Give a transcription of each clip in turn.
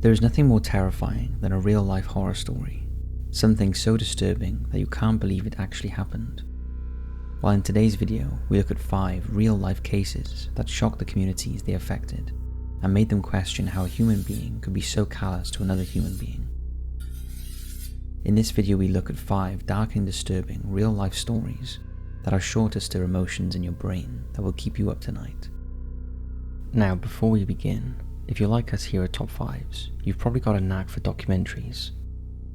There is nothing more terrifying than a real-life horror story, something so disturbing that you can't believe it actually happened. While in today's video, we look at 5 real-life cases that shocked the communities they affected and made them question how a human being could be so callous to another human being. In this video, we look at 5 dark and disturbing real-life stories that are sure to stir emotions in your brain that will keep you up tonight. Now, before we begin, if you're like us here at Top 5s, you've probably got a knack for documentaries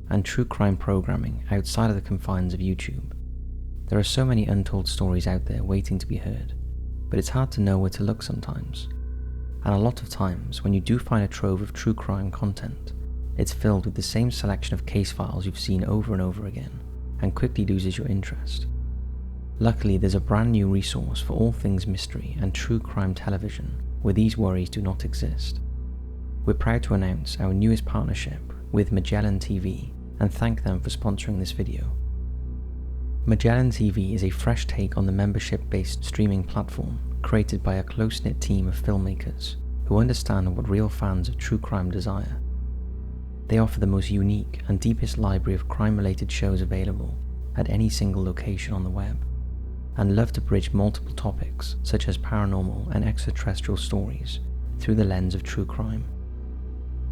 and true crime programming outside of the confines of YouTube. There are so many untold stories out there waiting to be heard, but it's hard to know where to look sometimes. And a lot of times, when you do find a trove of true crime content, it's filled with the same selection of case files you've seen over and over again, and quickly loses your interest. Luckily, there's a brand new resource for all things mystery and true crime television where these worries do not exist. We're proud to announce our newest partnership with Magellan TV and thank them for sponsoring this video. Magellan TV is a fresh take on the membership-based streaming platform created by a close-knit team of filmmakers who understand what real fans of true crime desire. They offer the most unique and deepest library of crime-related shows available at any single location on the web, and love to bridge multiple topics such as paranormal and extraterrestrial stories through the lens of true crime.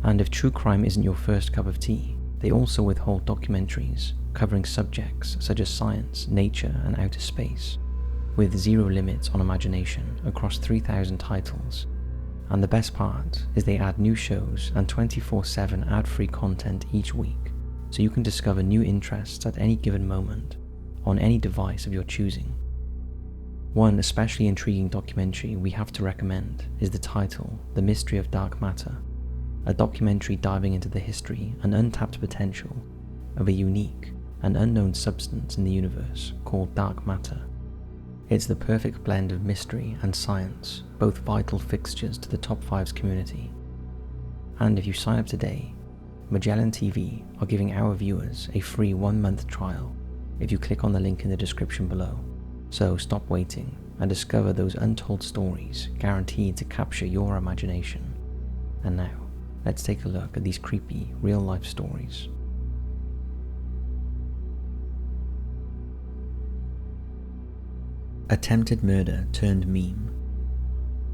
And if true crime isn't your first cup of tea, they also withhold documentaries covering subjects such as science, nature, and outer space, with zero limits on imagination across 3,000 titles. And the best part is they add new shows and 24/7 ad-free content each week, so you can discover new interests at any given moment on any device of your choosing. One especially intriguing documentary we have to recommend is the title The Mystery of Dark Matter, a documentary diving into the history and untapped potential of a unique and unknown substance in the universe called dark matter. It's the perfect blend of mystery and science, both vital fixtures to the Top 5's community. And if you sign up today, Magellan TV are giving our viewers a free 1-month trial if you click on the link in the description below. So stop waiting and discover those untold stories guaranteed to capture your imagination. And now, let's take a look at these creepy real-life stories. Attempted murder turned meme.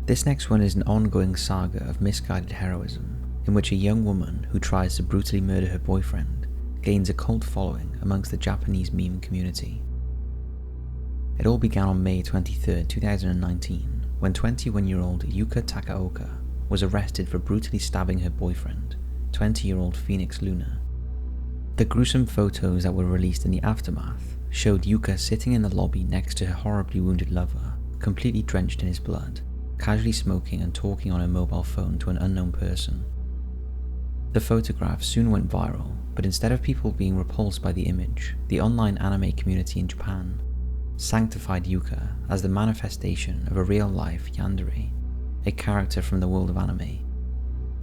This next one is an ongoing saga of misguided heroism, in which a young woman who tries to brutally murder her boyfriend gains a cult following amongst the Japanese meme community. It all began on May 23, 2019, when 21-year-old Yuka Takaoka was arrested for brutally stabbing her boyfriend, 20-year-old Phoenix Luna. The gruesome photos that were released in the aftermath showed Yuka sitting in the lobby next to her horribly wounded lover, completely drenched in his blood, casually smoking and talking on her mobile phone to an unknown person. The photograph soon went viral, but instead of people being repulsed by the image, the online anime community in Japan sanctified Yuka as the manifestation of a real-life yandere, a character from the world of anime.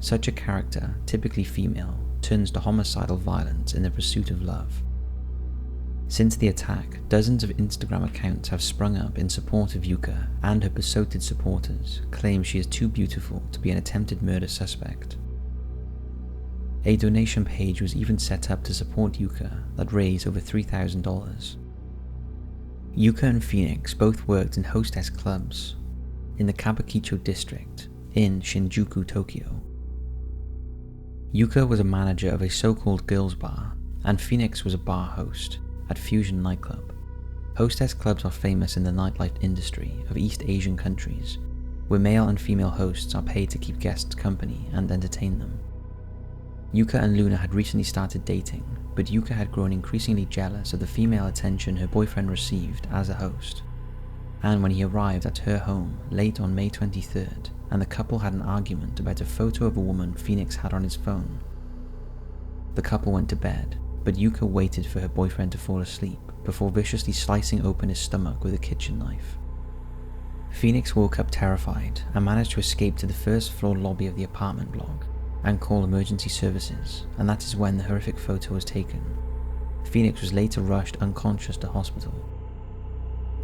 Such a character, typically female, turns to homicidal violence in the pursuit of love. Since the attack, dozens of Instagram accounts have sprung up in support of Yuka, and her besotted supporters claim she is too beautiful to be an attempted murder suspect. A donation page was even set up to support Yuka that raised over $3,000. Yuka and Phoenix both worked in hostess clubs in the Kabukicho district in Shinjuku, Tokyo. Yuka was a manager of a so-called girls' bar, and Phoenix was a bar host at Fusion nightclub. Hostess clubs are famous in the nightlife industry of East Asian countries, where male and female hosts are paid to keep guests company and entertain them. Yuka and Luna had recently started dating, but Yuka had grown increasingly jealous of the female attention her boyfriend received as a host. And when he arrived at her home late on May 23rd, and the couple had an argument about a photo of a woman Phoenix had on his phone, the couple went to bed, but Yuka waited for her boyfriend to fall asleep before viciously slicing open his stomach with a kitchen knife. Phoenix woke up terrified and managed to escape to the first floor lobby of the apartment block and call emergency services, and that is when the horrific photo was taken. Phoenix was later rushed unconscious to hospital.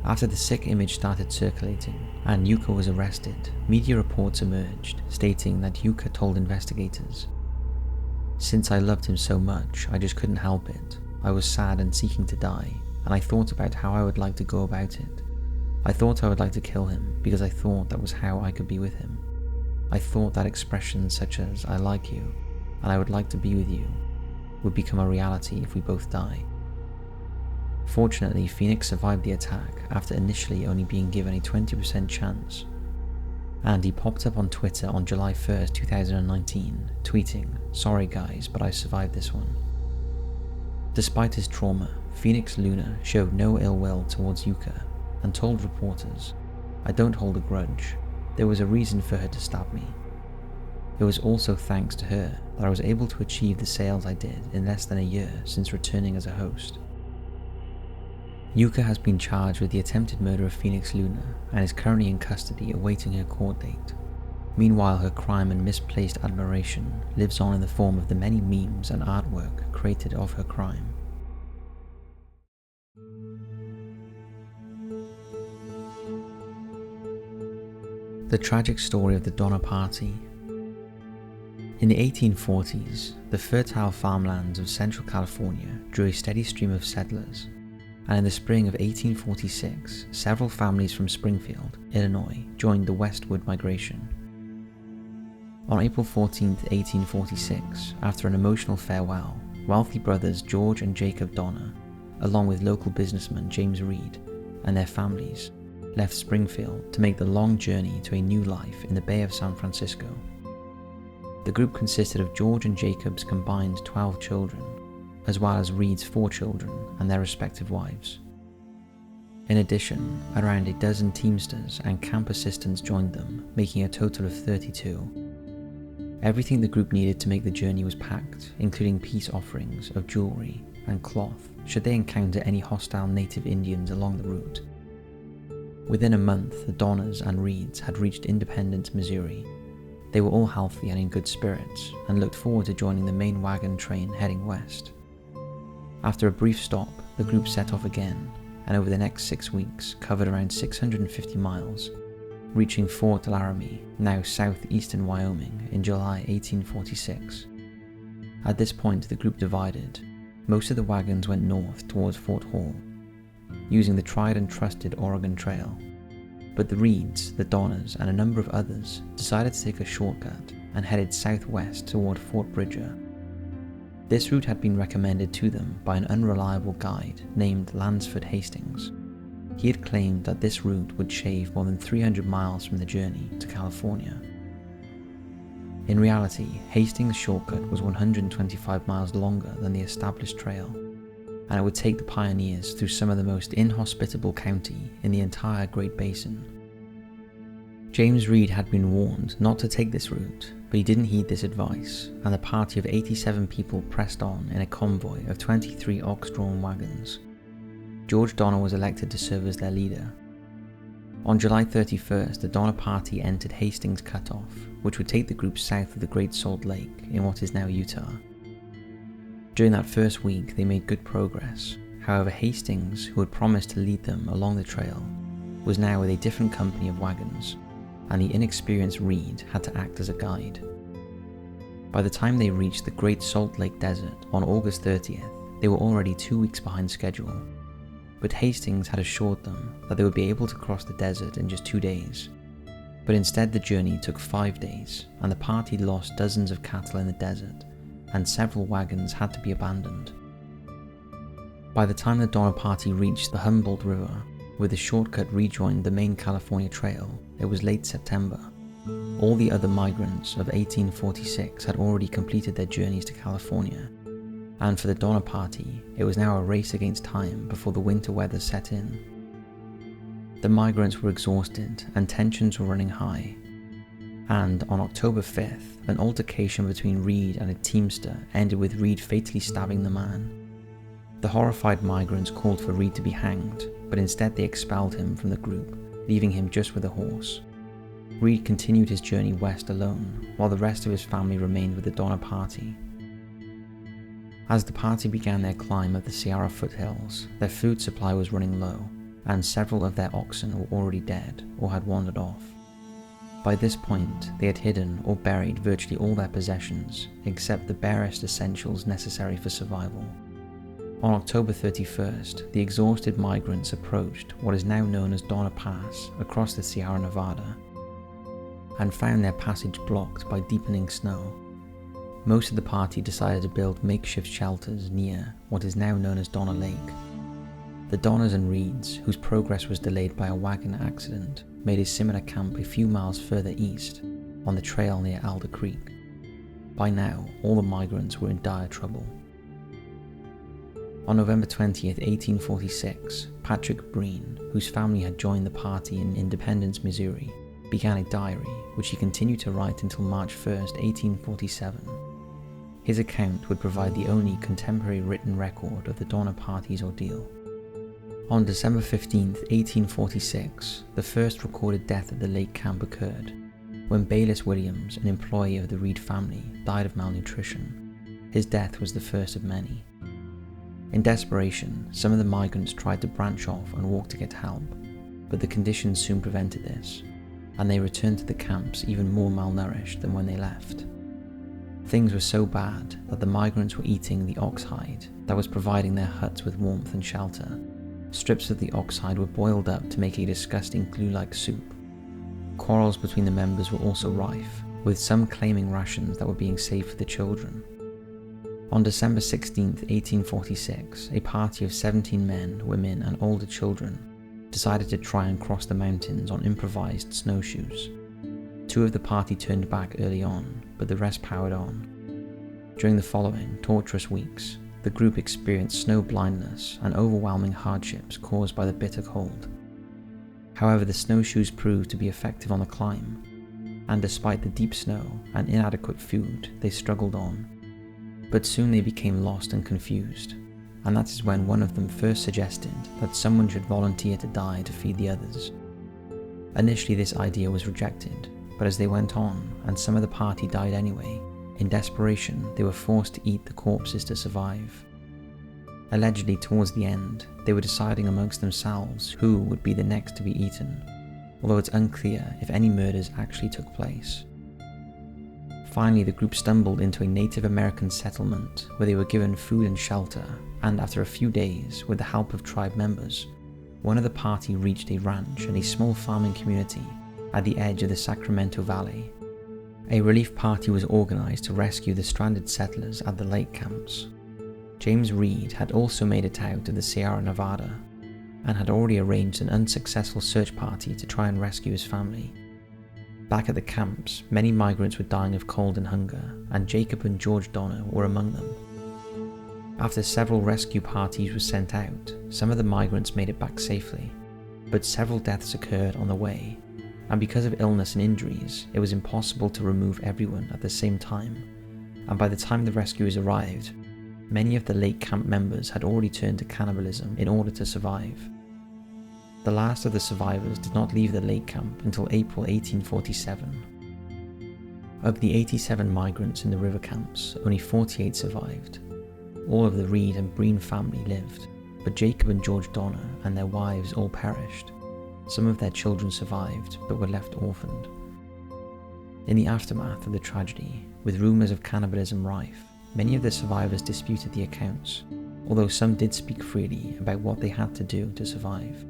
After the sick image started circulating and Yuka was arrested, media reports emerged stating that Yuka told investigators, Since I loved him so much, I just couldn't help it. I was sad and seeking to die, and I thought about how I would like to go about it. I thought I would like to kill him because I thought that was how I could be with him. I thought that expressions such as "I like you" and "I would like to be with you" would become a reality if we both die. Fortunately, Phoenix survived the attack after initially only being given a 20% chance. And he popped up on Twitter on July 1st, 2019, tweeting, "Sorry guys, but I survived this one." Despite his trauma, Phoenix Luna showed no ill will towards Yuka and told reporters, "I don't hold a grudge. There was a reason for her to stab me. It was also thanks to her that I was able to achieve the sales I did in less than a year since returning as a host." Yuka has been charged with the attempted murder of Phoenix Luna and is currently in custody awaiting her court date. Meanwhile, her crime and misplaced admiration lives on in the form of the many memes and artwork created of her crime. The tragic story of the Donner Party. In the 1840s, the fertile farmlands of Central California drew a steady stream of settlers, and in the spring of 1846, several families from Springfield, Illinois, joined the westward migration. On April 14, 1846, after an emotional farewell, wealthy brothers George and Jacob Donner, along with local businessman James Reed and their families, left Springfield to make the long journey to a new life in the Bay of San Francisco. The group consisted of George and Jacob's combined 12 children, as well as Reed's 4 children and their respective wives. In addition, around a dozen teamsters and camp assistants joined them, making a total of 32. Everything the group needed to make the journey was packed, including peace offerings of jewelry and cloth should they encounter any hostile native Indians along the route. Within a month, the Donners and Reeds had reached Independence, Missouri. They were all healthy and in good spirits, and looked forward to joining the main wagon train heading west. After a brief stop, the group set off again, and over the next 6 weeks covered around 650 miles, reaching Fort Laramie, now southeastern Wyoming, in July 1846. At this point, the group divided. Most of the wagons went north towards Fort Hall, using the tried and trusted Oregon Trail, but the Reeds, the Donners, and a number of others decided to take a shortcut and headed southwest toward Fort Bridger. This route had been recommended to them by an unreliable guide named Lansford Hastings. He had claimed that this route would shave more than 300 miles from the journey to California. In reality, Hastings' shortcut was 125 miles longer than the established trail, and it would take the pioneers through some of the most inhospitable county in the entire Great Basin. James Reed had been warned not to take this route, but he didn't heed this advice, and the party of 87 people pressed on in a convoy of 23 ox-drawn wagons. George Donner was elected to serve as their leader. On July 31st, the Donner Party entered Hastings Cutoff, which would take the group south of the Great Salt Lake in what is now Utah. During that first week, they made good progress. However, Hastings, who had promised to lead them along the trail, was now with a different company of wagons, and the inexperienced Reed had to act as a guide. By the time they reached the Great Salt Lake Desert on August 30th, they were already 2 weeks behind schedule. But Hastings had assured them that they would be able to cross the desert in just 2 days. But instead the journey took 5 days, and the party lost dozens of cattle in the desert, and several wagons had to be abandoned. By the time the Donner Party reached the Humboldt River, where the shortcut rejoined the main California Trail, it was late September. All the other migrants of 1846 had already completed their journeys to California, and for the Donner Party, it was now a race against time before the winter weather set in. The migrants were exhausted and tensions were running high, and on October 5th, an altercation between Reed and a teamster ended with Reed fatally stabbing the man. The horrified migrants called for Reed to be hanged, but instead they expelled him from the group, leaving him just with a horse. Reed continued his journey west alone, while the rest of his family remained with the Donner Party. As the party began their climb up the Sierra foothills, their food supply was running low, and several of their oxen were already dead or had wandered off. By this point, they had hidden or buried virtually all their possessions, except the barest essentials necessary for survival. On October 31st, the exhausted migrants approached what is now known as Donner Pass across the Sierra Nevada, and found their passage blocked by deepening snow. Most of the party decided to build makeshift shelters near what is now known as Donner Lake. The Donners and Reeds, whose progress was delayed by a wagon accident, made a similar camp a few miles further east, on the trail near Alder Creek. By now, all the migrants were in dire trouble. On November 20th, 1846, Patrick Breen, whose family had joined the party in Independence, Missouri, began a diary which he continued to write until March 1st, 1847. His account would provide the only contemporary written record of the Donner Party's ordeal. On December 15, 1846, the first recorded death at the lake camp occurred, when Bayless Williams, an employee of the Reed family, died of malnutrition. His death was the first of many. In desperation, some of the migrants tried to branch off and walk to get help, but the conditions soon prevented this, and they returned to the camps even more malnourished than when they left. Things were so bad that the migrants were eating the ox hide that was providing their huts with warmth and shelter. Strips of the ox hide were boiled up to make a disgusting glue-like soup. Quarrels between the members were also rife, with some claiming rations that were being saved for the children. On December 16, 1846, a party of 17 men, women, and older children decided to try and cross the mountains on improvised snowshoes. 2 of the party turned back early on, but the rest powered on. During the following torturous weeks, the group experienced snow blindness and overwhelming hardships caused by the bitter cold. However, the snowshoes proved to be effective on the climb, and despite the deep snow and inadequate food, they struggled on. But soon they became lost and confused, and that is when one of them first suggested that someone should volunteer to die to feed the others. Initially this idea was rejected, but as they went on, and some of the party died anyway, in desperation they were forced to eat the corpses to survive. Allegedly towards the end, they were deciding amongst themselves who would be the next to be eaten, although it's unclear if any murders actually took place. Finally, the group stumbled into a Native American settlement where they were given food and shelter, and after a few days, with the help of tribe members, one of the party reached a ranch and a small farming community at the edge of the Sacramento Valley. A relief party was organized to rescue the stranded settlers at the lake camps. James Reed had also made it out to the Sierra Nevada and had already arranged an unsuccessful search party to try and rescue his family. Back at the camps, many migrants were dying of cold and hunger, and Jacob and George Donner were among them. After several rescue parties were sent out, some of the migrants made it back safely, but several deaths occurred on the way, and because of illness and injuries, it was impossible to remove everyone at the same time, and by the time the rescuers arrived, many of the lake camp members had already turned to cannibalism in order to survive. The last of the survivors did not leave the lake camp until April 1847. Of the 87 migrants in the river camps, only 48 survived. All of the Reed and Breen family lived, but Jacob and George Donner and their wives all perished. Some of their children survived, but were left orphaned. In the aftermath of the tragedy, with rumours of cannibalism rife, many of the survivors disputed the accounts, although some did speak freely about what they had to do to survive.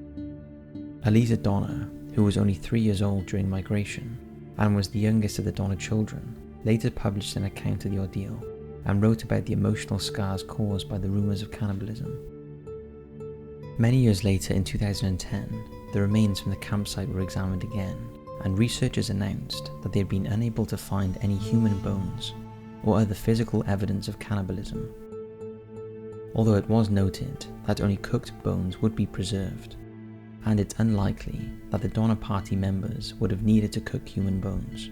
Eliza Donner, who was only 3 years old during migration, and was the youngest of the Donner children, later published an account of the ordeal, and wrote about the emotional scars caused by the rumours of cannibalism. Many years later, in 2010, the remains from the campsite were examined again, and researchers announced that they had been unable to find any human bones or other physical evidence of cannibalism. Although it was noted that only cooked bones would be preserved, and it's unlikely that the Donner Party members would have needed to cook human bones.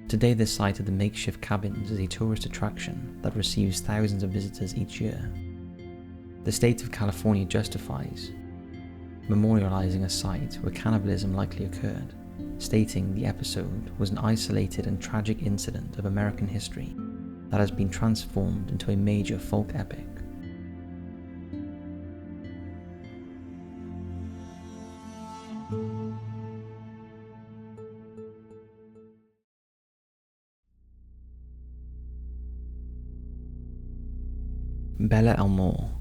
Today, the site of the makeshift cabins is a tourist attraction that receives thousands of visitors each year. The state of California justifies memorializing a site where cannibalism likely occurred, stating the episode was an isolated and tragic incident of American history that has been transformed into a major folk epic. Belle Elmore.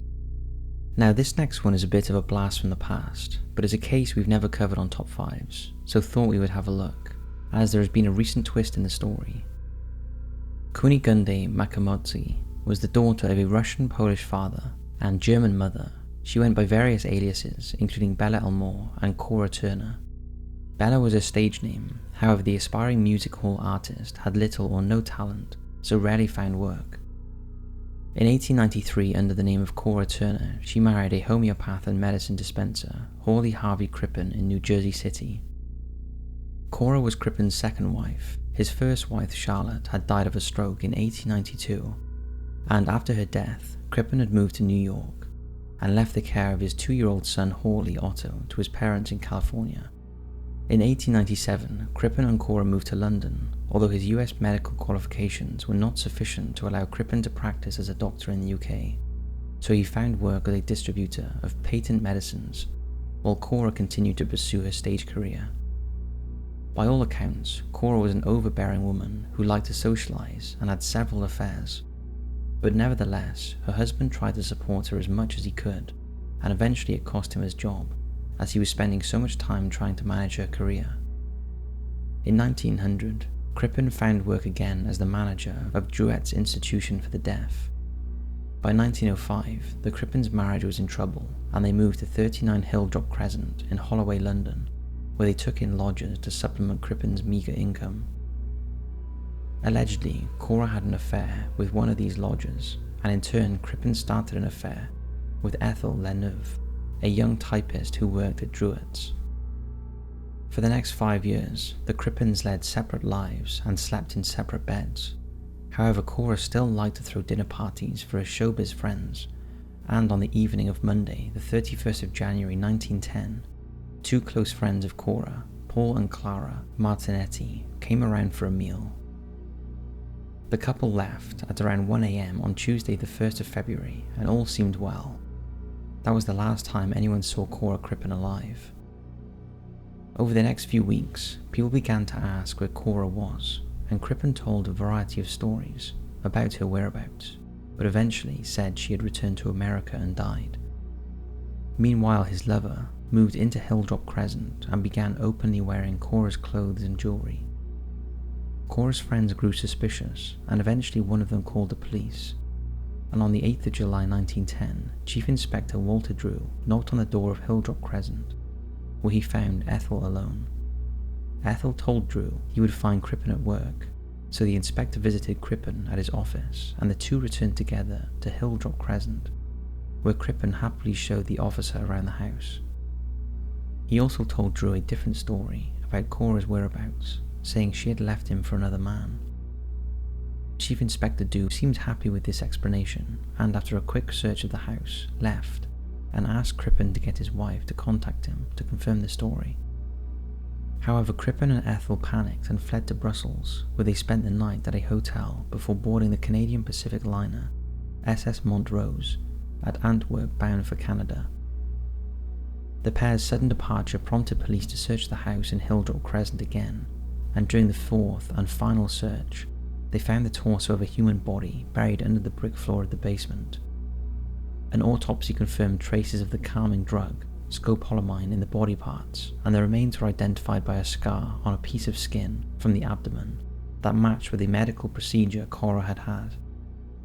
Now this next one is a bit of a blast from the past, but is a case we've never covered on Top 5s, so thought we would have a look, as there has been a recent twist in the story. Kunigunde Makamotzi was the daughter of a Russian-Polish father and German mother. She went by various aliases, including Belle Elmore and Cora Turner. Bella was her stage name, however the aspiring music hall artist had little or no talent, so rarely found work. In 1893, under the name of Cora Turner, she married a homeopath and medicine dispenser, Hawley Harvey Crippen, in New Jersey City. Cora was Crippen's second wife. His first wife, Charlotte, had died of a stroke in 1892, and after her death, Crippen had moved to New York and left the care of his 2-year-old son Hawley Otto to his parents in California. In 1897, Crippen and Cora moved to London, although his US medical qualifications were not sufficient to allow Crippen to practice as a doctor in the UK, so he found work as a distributor of patent medicines, while Cora continued to pursue her stage career. By all accounts, Cora was an overbearing woman who liked to socialize and had several affairs, but nevertheless, her husband tried to support her as much as he could, and eventually it cost him his job, as he was spending so much time trying to manage her career. In 1900, Crippen found work again as the manager of Druett's Institution for the Deaf. By 1905, the Crippens' marriage was in trouble, and they moved to 39 Hilldrop Crescent in Holloway, London, where they took in lodgers to supplement Crippen's meagre income. Allegedly, Cora had an affair with one of these lodgers, and in turn Crippen started an affair with Ethel Leneuve, a young typist who worked at Druett's. For the next 5 years, the Crippens led separate lives and slept in separate beds. However, Cora still liked to throw dinner parties for her showbiz friends, and on the evening of Monday, the 31st of January 1910, 2 close friends of Cora, Paul and Clara Martinetti, came around for a meal. The couple left at around 1 AM on Tuesday the 1st of February, and all seemed well. That was the last time anyone saw Cora Crippen alive. Over the next few weeks, people began to ask where Cora was, and Crippen told a variety of stories about her whereabouts, but eventually said she had returned to America and died. Meanwhile, his lover moved into Hilldrop Crescent and began openly wearing Cora's clothes and jewelry. Cora's friends grew suspicious, and eventually one of them called the police. And on the 8th of July 1910, Chief Inspector Walter Drew knocked on the door of Hilldrop Crescent, where he found Ethel alone. Ethel told Drew he would find Crippen at work, so the inspector visited Crippen at his office, and the two returned together to Hilldrop Crescent, where Crippen happily showed the officer around the house. He also told Drew a different story about Cora's whereabouts, saying she had left him for another man. Chief Inspector Drew seemed happy with this explanation, and after a quick search of the house, left and asked Crippen to get his wife to contact him to confirm the story. However, Crippen and Ethel panicked and fled to Brussels, where they spent the night at a hotel before boarding the Canadian Pacific liner SS Montrose at Antwerp, bound for Canada. The pair's sudden departure prompted police to search the house in Hilldrop Crescent again, and during the 4th and final search, they found the torso of a human body buried under the brick floor of the basement. An autopsy confirmed traces of the calming drug, scopolamine, in the body parts, and the remains were identified by a scar on a piece of skin from the abdomen that matched with a medical procedure Cora had had,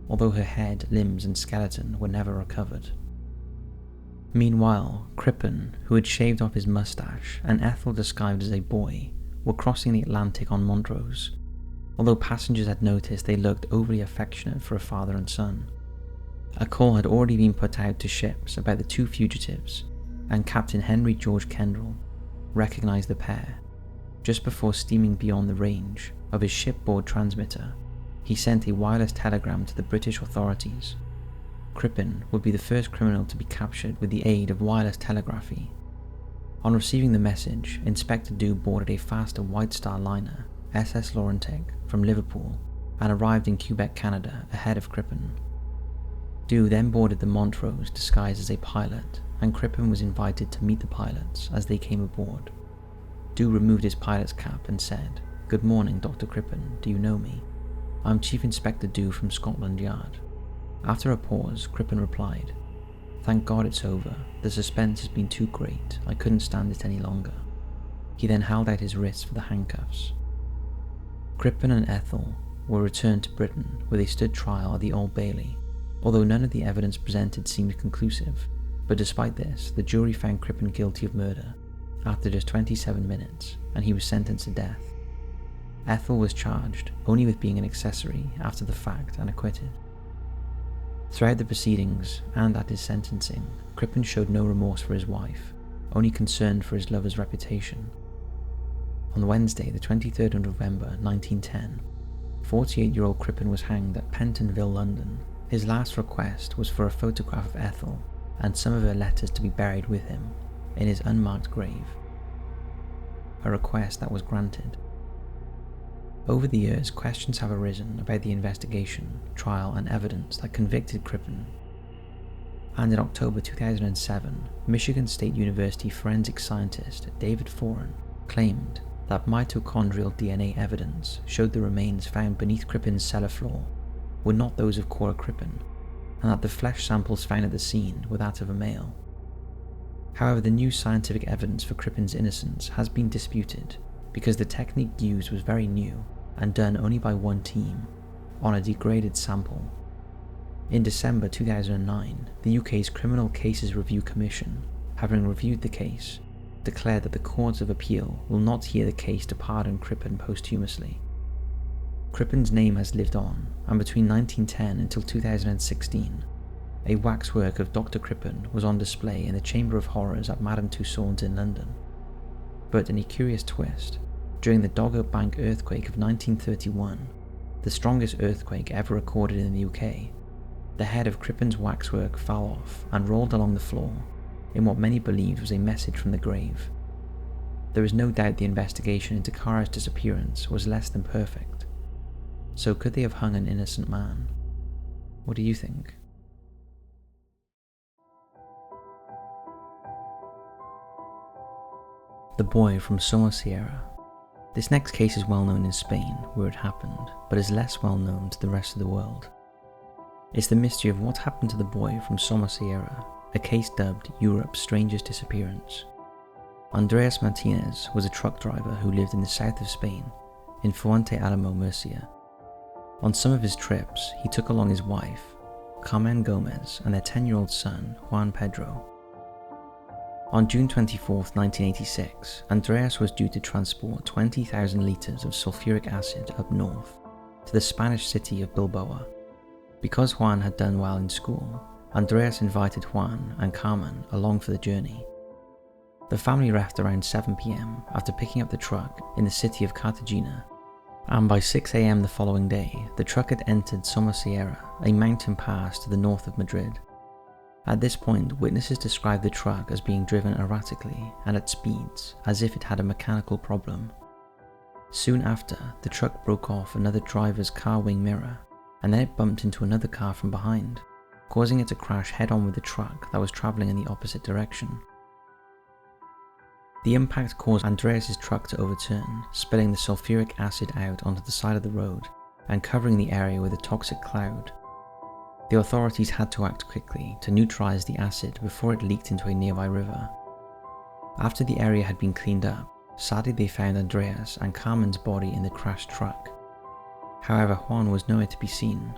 although her head, limbs and skeleton were never recovered. Meanwhile, Crippen, who had shaved off his mustache, and Ethel disguised as a boy, were crossing the Atlantic on Montrose, although passengers had noticed they looked overly affectionate for a father and son. A call had already been put out to ships about the two fugitives, and Captain Henry George Kendall recognized the pair. Just before steaming beyond the range of his shipboard transmitter, he sent a wireless telegram to the British authorities. Crippen would be the first criminal to be captured with the aid of wireless telegraphy. On receiving the message, Inspector Dew boarded a faster White Star liner, SS Laurentic, from Liverpool, and arrived in Quebec, Canada, ahead of Crippen. Dew then boarded the Montrose disguised as a pilot, and Crippen was invited to meet the pilots as they came aboard. Dew removed his pilot's cap and said, "Good morning, Dr. Crippen, do you know me? I'm Chief Inspector Dew from Scotland Yard." After a pause, Crippen replied, "Thank God it's over. The suspense has been too great. I couldn't stand it any longer." He then held out his wrists for the handcuffs. Crippen and Ethel were returned to Britain, where they stood trial at the Old Bailey, although none of the evidence presented seemed conclusive. But despite this, the jury found Crippen guilty of murder after just 27 minutes, and he was sentenced to death. Ethel was charged only with being an accessory after the fact and acquitted. Throughout the proceedings and at his sentencing, Crippen showed no remorse for his wife, only concern for his lover's reputation. On Wednesday, the 23rd of November 1910, 48-year-old Crippen was hanged at Pentonville, London. His last request was for a photograph of Ethel and some of her letters to be buried with him in his unmarked grave, a request that was granted. Over the years, questions have arisen about the investigation, trial and evidence that convicted Crippen. And in October 2007, Michigan State University forensic scientist David Foran claimed that mitochondrial DNA evidence showed the remains found beneath Crippen's cellar floor were not those of Cora Crippen, and that the flesh samples found at the scene were that of a male. However, the new scientific evidence for Crippen's innocence has been disputed because the technique used was very new and done only by one team on a degraded sample. In December 2009, the UK's Criminal Cases Review Commission, having reviewed the case, declared that the Courts of Appeal will not hear the case to pardon Crippen posthumously. Crippen's name has lived on, and between 1910 until 2016, a waxwork of Dr. Crippen was on display in the Chamber of Horrors at Madame Tussauds in London. But in a curious twist, during the Dogger Bank earthquake of 1931, the strongest earthquake ever recorded in the UK, the head of Crippen's waxwork fell off and rolled along the floor in what many believed was a message from the grave. There is no doubt the investigation into Cara's disappearance was less than perfect. So could they have hung an innocent man? What do you think? The boy from Somosierra. This next case is well known in Spain, where it happened, but is less well known to the rest of the world. It's the mystery of what happened to the boy from Somosierra, a case dubbed Europe's strangest disappearance. Andreas Martinez was a truck driver who lived in the south of Spain, in Fuente Alamo, Murcia. On some of his trips, he took along his wife, Carmen Gomez, and their 10-year-old son, Juan Pedro. On June 24, 1986, Andreas was due to transport 20,000 litres of sulfuric acid up north to the Spanish city of Bilbao. Because Juan had done well in school, Andreas invited Juan and Carmen along for the journey. The family left around 7 p.m. after picking up the truck in the city of Cartagena, and by 6 a.m. the following day, the truck had entered Somosierra, a mountain pass to the north of Madrid. At this point, witnesses described the truck as being driven erratically and at speeds, as if it had a mechanical problem. Soon after, the truck broke off another driver's car wing mirror, and then it bumped into another car from behind, causing it to crash head-on with the truck that was travelling in the opposite direction. The impact caused Andreas' truck to overturn, spilling the sulfuric acid out onto the side of the road and covering the area with a toxic cloud. The authorities had to act quickly to neutralise the acid before it leaked into a nearby river. After the area had been cleaned up, sadly they found Andreas and Carmen's body in the crashed truck. However, Juan was nowhere to be seen.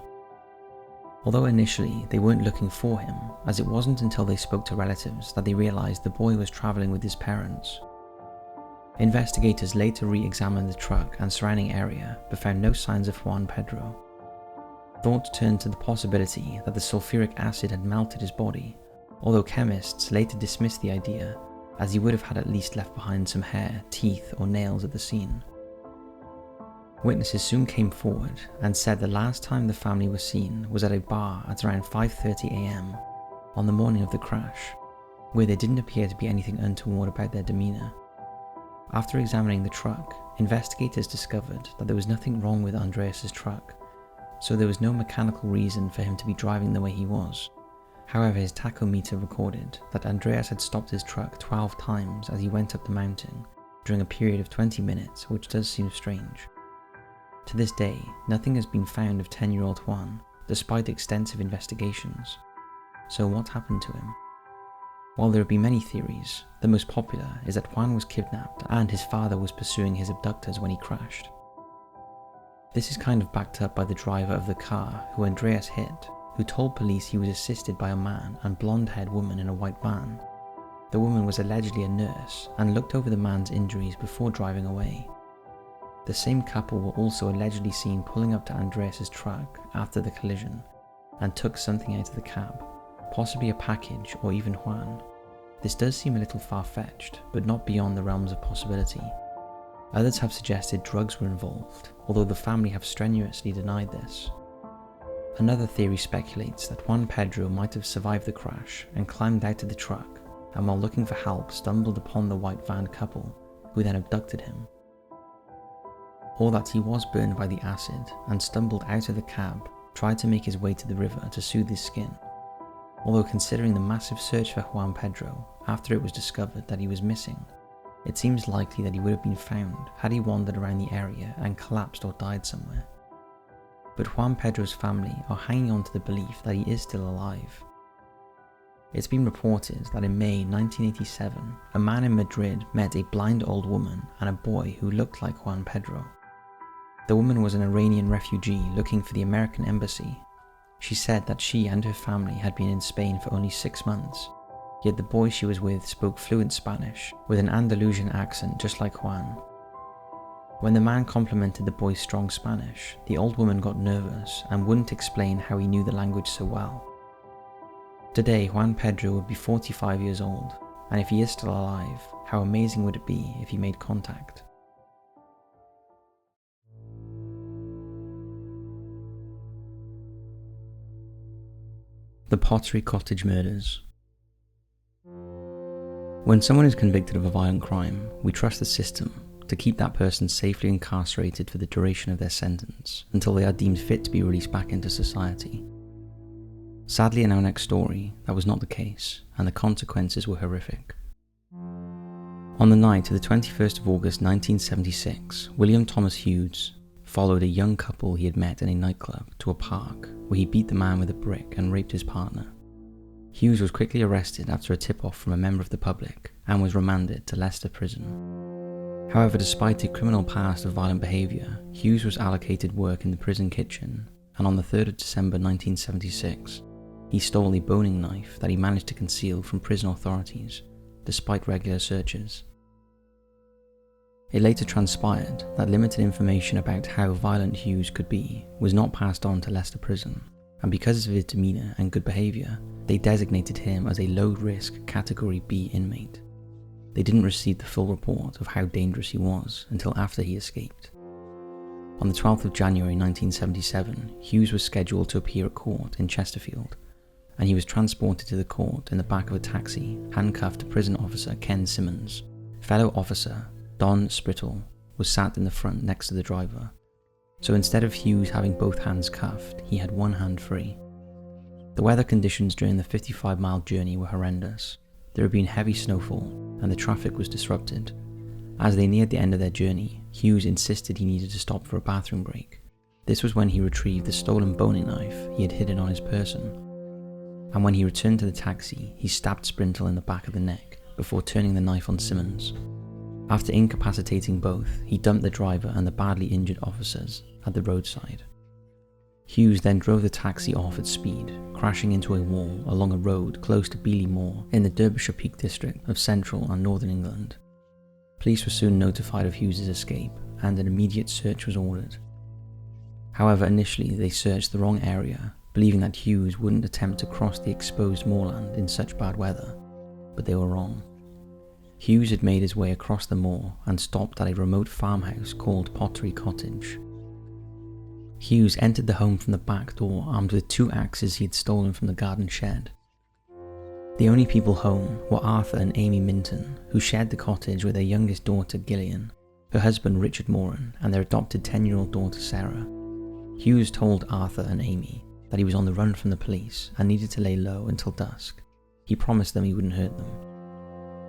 Although initially they weren't looking for him, as it wasn't until they spoke to relatives that they realised the boy was travelling with his parents. Investigators later re-examined the truck and surrounding area but found no signs of Juan Pedro. Thoughts turned to the possibility that the sulfuric acid had melted his body, although chemists later dismissed the idea, as he would have had at least left behind some hair, teeth or nails at the scene. Witnesses soon came forward and said the last time the family was seen was at a bar at around 5:30 a.m. on the morning of the crash, where there didn't appear to be anything untoward about their demeanour. After examining the truck, investigators discovered that there was nothing wrong with Andreas' truck, so there was no mechanical reason for him to be driving the way he was. However, his tachometer recorded that Andreas had stopped his truck 12 times as he went up the mountain during a period of 20 minutes, which does seem strange. To this day, nothing has been found of 10-year-old Juan, despite extensive investigations. So what happened to him? While there have been many theories, the most popular is that Juan was kidnapped and his father was pursuing his abductors when he crashed. This is kind of backed up by the driver of the car who Andreas hit, who told police he was assisted by a man and blonde-haired woman in a white van. The woman was allegedly a nurse and looked over the man's injuries before driving away. The same couple were also allegedly seen pulling up to Andreas's truck after the collision and took something out of the cab, possibly a package or even Juan. This does seem a little far-fetched, but not beyond the realms of possibility. Others have suggested drugs were involved, although the family have strenuously denied this. Another theory speculates that Juan Pedro might have survived the crash and climbed out of the truck, and while looking for help stumbled upon the white van couple, who then abducted him. Or that he was burned by the acid and stumbled out of the cab, tried to make his way to the river to soothe his skin. Although considering the massive search for Juan Pedro after it was discovered that he was missing, it seems likely that he would have been found had he wandered around the area and collapsed or died somewhere. But Juan Pedro's family are hanging on to the belief that he is still alive. It's been reported that in May 1987, a man in Madrid met a blind old woman and a boy who looked like Juan Pedro. The woman was an Iranian refugee looking for the American embassy. She said that she and her family had been in Spain for only 6 months, yet the boy she was with spoke fluent Spanish with an Andalusian accent just like Juan. When the man complimented the boy's strong Spanish, the old woman got nervous and wouldn't explain how he knew the language so well. Today, Juan Pedro would be 45 years old, and if he is still alive, how amazing would it be if he made contact? The Pottery Cottage murders. When someone is convicted of a violent crime, we trust the system to keep that person safely incarcerated for the duration of their sentence until they are deemed fit to be released back into society. Sadly, in our next story, that was not the case, and the consequences were horrific. On the night of the 21st of August 1976, William Thomas Hughes followed a young couple he had met in a nightclub to a park where he beat the man with a brick and raped his partner. Hughes was quickly arrested after a tip-off from a member of the public and was remanded to Leicester Prison. However, despite a criminal past of violent behaviour, Hughes was allocated work in the prison kitchen, and on the 3rd of December 1976, he stole a boning knife that he managed to conceal from prison authorities, despite regular searches. It later transpired that limited information about how violent Hughes could be was not passed on to Leicester Prison, and because of his demeanour and good behaviour, they designated him as a low-risk Category B inmate. They didn't receive the full report of how dangerous he was until after he escaped. On the 12th of January 1977, Hughes was scheduled to appear at court in Chesterfield, and he was transported to the court in the back of a taxi, handcuffed to prison officer Ken Simmons. Fellow officer Don Sprittle was sat in the front next to the driver, so instead of Hughes having both hands cuffed, he had one hand free. The weather conditions during the 55-mile journey were horrendous. There had been heavy snowfall, and the traffic was disrupted. As they neared the end of their journey, Hughes insisted he needed to stop for a bathroom break. This was when he retrieved the stolen boning knife he had hidden on his person. And when he returned to the taxi, he stabbed Sprintle in the back of the neck before turning the knife on Simmons. After incapacitating both, he dumped the driver and the badly injured officers at the roadside. Hughes then drove the taxi off at speed, crashing into a wall along a road close to Beeley Moor in the Derbyshire Peak district of central and northern England. Police were soon notified of Hughes' escape, and an immediate search was ordered. However, initially they searched the wrong area, believing that Hughes wouldn't attempt to cross the exposed moorland in such bad weather, but they were wrong. Hughes had made his way across the moor and stopped at a remote farmhouse called Pottery Cottage. Hughes entered the home from the back door armed with 2 axes he had stolen from the garden shed. The only people home were Arthur and Amy Minton, who shared the cottage with their youngest daughter Gillian, her husband Richard Moran, and their adopted 10-year-old daughter Sarah. Hughes told Arthur and Amy that he was on the run from the police and needed to lay low until dusk. He promised them he wouldn't hurt them.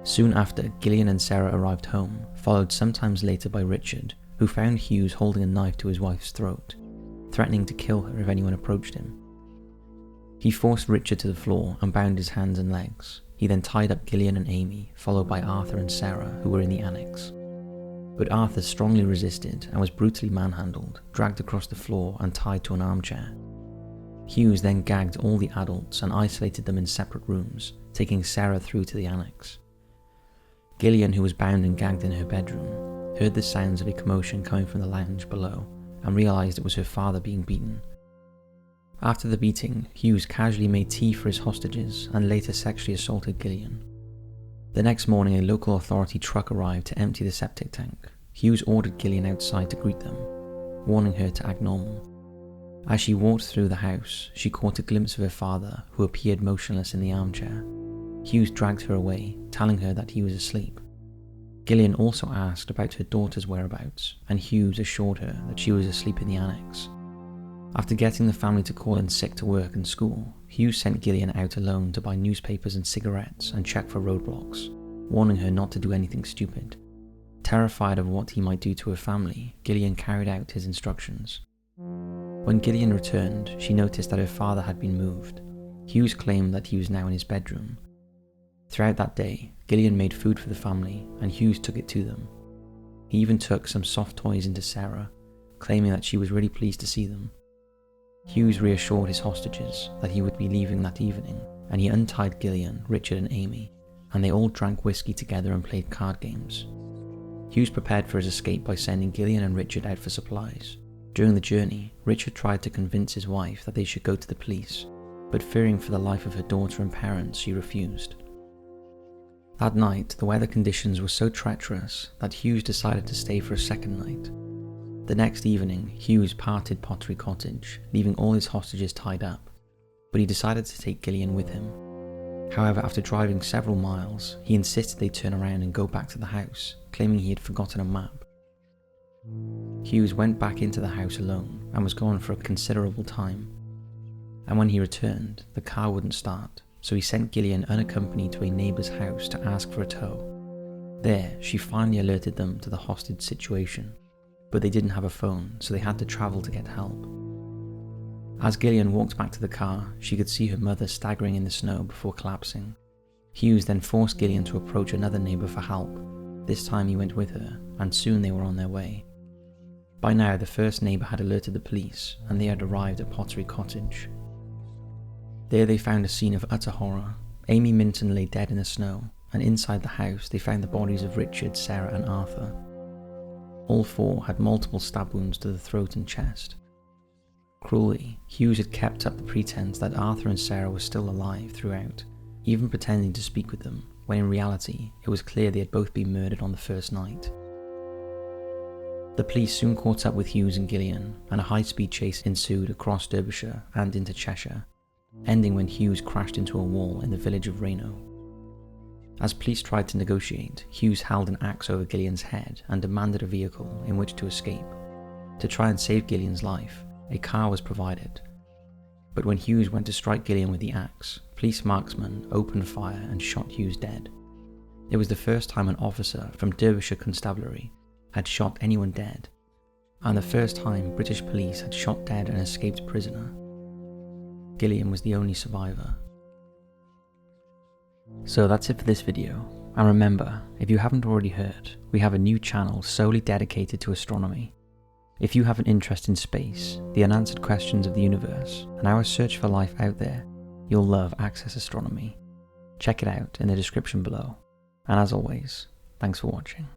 Soon after, Gillian and Sarah arrived home, followed sometimes later by Richard, who found Hughes holding a knife to his wife's throat, threatening to kill her if anyone approached him. He forced Richard to the floor and bound his hands and legs. He then tied up Gillian and Amy, followed by Arthur and Sarah, who were in the annex. But Arthur strongly resisted and was brutally manhandled, dragged across the floor and tied to an armchair. Hughes then gagged all the adults and isolated them in separate rooms, taking Sarah through to the annex. Gillian, who was bound and gagged in her bedroom, heard the sounds of a commotion coming from the lounge below and realised it was her father being beaten. After the beating, Hughes casually made tea for his hostages and later sexually assaulted Gillian. The next morning, a local authority truck arrived to empty the septic tank. Hughes ordered Gillian outside to greet them, warning her to act normal. As she walked through the house, she caught a glimpse of her father, who appeared motionless in the armchair. Hughes dragged her away, telling her that he was asleep. Gillian also asked about her daughter's whereabouts, and Hughes assured her that she was asleep in the annex. After getting the family to call in sick to work and school, Hughes sent Gillian out alone to buy newspapers and cigarettes and check for roadblocks, warning her not to do anything stupid. Terrified of what he might do to her family, Gillian carried out his instructions. When Gillian returned, she noticed that her father had been moved. Hughes claimed that he was now in his bedroom. Throughout that day, Gillian made food for the family, and Hughes took it to them. He even took some soft toys into Sarah, claiming that she was really pleased to see them. Hughes reassured his hostages that he would be leaving that evening, and he untied Gillian, Richard and Amy, and they all drank whiskey together and played card games. Hughes prepared for his escape by sending Gillian and Richard out for supplies. During the journey, Richard tried to convince his wife that they should go to the police, but fearing for the life of her daughter and parents, she refused. That night, the weather conditions were so treacherous that Hughes decided to stay for a second night. The next evening, Hughes parted Pottery Cottage, leaving all his hostages tied up, but he decided to take Gillian with him. However, after driving several miles, he insisted they turn around and go back to the house, claiming he had forgotten a map. Hughes went back into the house alone and was gone for a considerable time. And when he returned, the car wouldn't start, so he sent Gillian unaccompanied to a neighbour's house to ask for a tow. There, she finally alerted them to the hostage situation, but they didn't have a phone, so they had to travel to get help. As Gillian walked back to the car, she could see her mother staggering in the snow before collapsing. Hughes then forced Gillian to approach another neighbour for help. This time he went with her, and soon they were on their way. By now, the first neighbour had alerted the police, and they had arrived at Pottery Cottage. There they found a scene of utter horror. Amy Minton lay dead in the snow, and inside the house they found the bodies of Richard, Sarah and Arthur. All four had multiple stab wounds to the throat and chest. Cruelly, Hughes had kept up the pretense that Arthur and Sarah were still alive throughout, even pretending to speak with them, when in reality it was clear they had both been murdered on the first night. The police soon caught up with Hughes and Gillian, and a high-speed chase ensued across Derbyshire and into Cheshire, ending when Hughes crashed into a wall in the village of Reno. As police tried to negotiate, Hughes held an axe over Gillian's head and demanded a vehicle in which to escape. To try and save Gillian's life, a car was provided. But when Hughes went to strike Gillian with the axe, police marksmen opened fire and shot Hughes dead. It was the first time an officer from Derbyshire Constabulary had shot anyone dead, and the first time British police had shot dead an escaped prisoner. Gillian was the only survivor. So that's it for this video, and remember, if you haven't already heard, we have a new channel solely dedicated to astronomy. If you have an interest in space, the unanswered questions of the universe, and our search for life out there, you'll love AccessAstronomy. Check it out in the description below, and as always, thanks for watching.